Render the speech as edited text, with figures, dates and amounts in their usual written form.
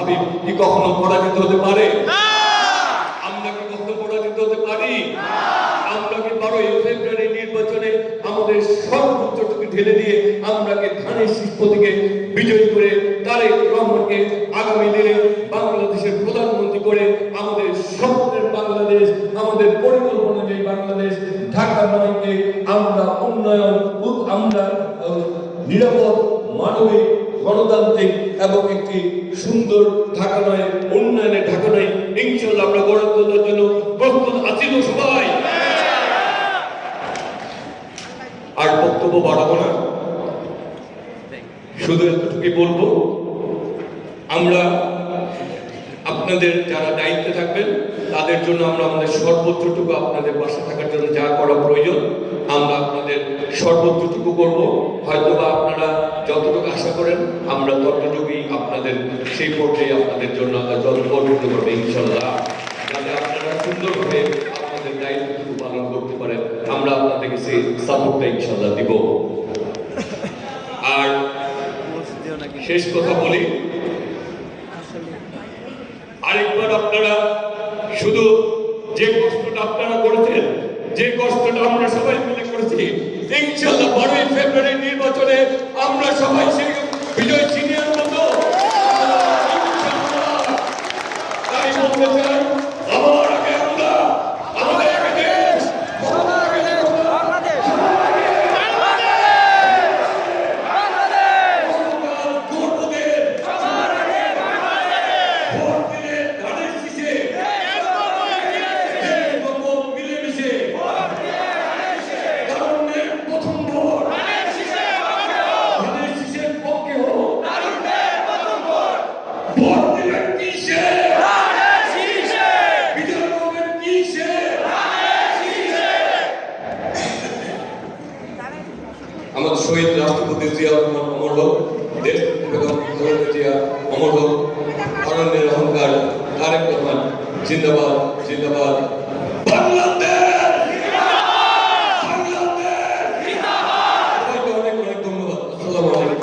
হাবিব কি কখনো পরাজিত হতে পারে? আমরা কি কখনো পরাজিত হতে পারি? আমরা কি 12ই ফেব্রুয়ারি নির্বাচনে আমাদের সর্বোচ্চটুকু ঢেলে দিয়ে আমরা কি ধানের শীষ প্রতীকে বিজয়ী করে তারেক রহমানকে আগামী দিনে বাংলাদেশের প্রধানমন্ত্রী করে আমাদের স্বপ্নের বাংলাদেশ, আমাদের পরিকল্পনা যে বাংলাদেশ, ঢাকা নয়কে আমরা উন্নয়ন, আমরা নিরাপদ, মানবিক, গণতান্ত্রিক এবং একটি সুন্দর ঢাকা নয়, উন্নয়নের ঢাকা নয় ইনশাআল্লাহ আমরা গড়ে তোলার জন্য প্রস্তুত আছি তো সবাই? আর বক্তব্য বাড়াবো না, শুধু এতটুকুই বলবো, আমরা আপনাদের যারা দায়িত্বে থাকবেন তাদের জন্য আমরা আমাদের সর্বোচ্চটুকু, আপনাদের পাশে থাকার জন্য যা করা প্রয়োজন আমরা আপনাদের সর্বোচ্চটুকু করব। হয়তোবা আপনারা যতটুকু আশা করেন আমরা ততটুকুই আপনাদের সেই পর্যায়ে আপনাদের জন্য যতটুকু করবে ইনশাল্লাহ, যাতে আপনারা সুন্দরভাবে আপনাদের দায়িত্বটুকু পালন করতে পারেন। আমরা আপনাদেরকে সেই সাপোর্টটা ইনশাল্লাহ দিব। আর শেষ কথা বলি, আরেকবার আপনারা শুধু যে কষ্টটা আপনারা করেছেন, যে কষ্টটা আমরা সবাই মিলে করেছি, ইনশাআল্লাহ 12ই ফেব্রুয়ারি নির্বাচনে আমরা সবাই সেই বিজয় ছিনিয়ে আনবো। তাই বলতে চাই, আমার আগে আমরা, আমাদের আগে দেশ, সবার আগে বাংলাদেশ, আমাদের শহীদ রাষ্ট্রপতি জিয়া রহমান অমর হোক, দেশ জিয়া অমর হোক, অরণ্যের অহংকার তারেক রহমান জিন্দাবাদ।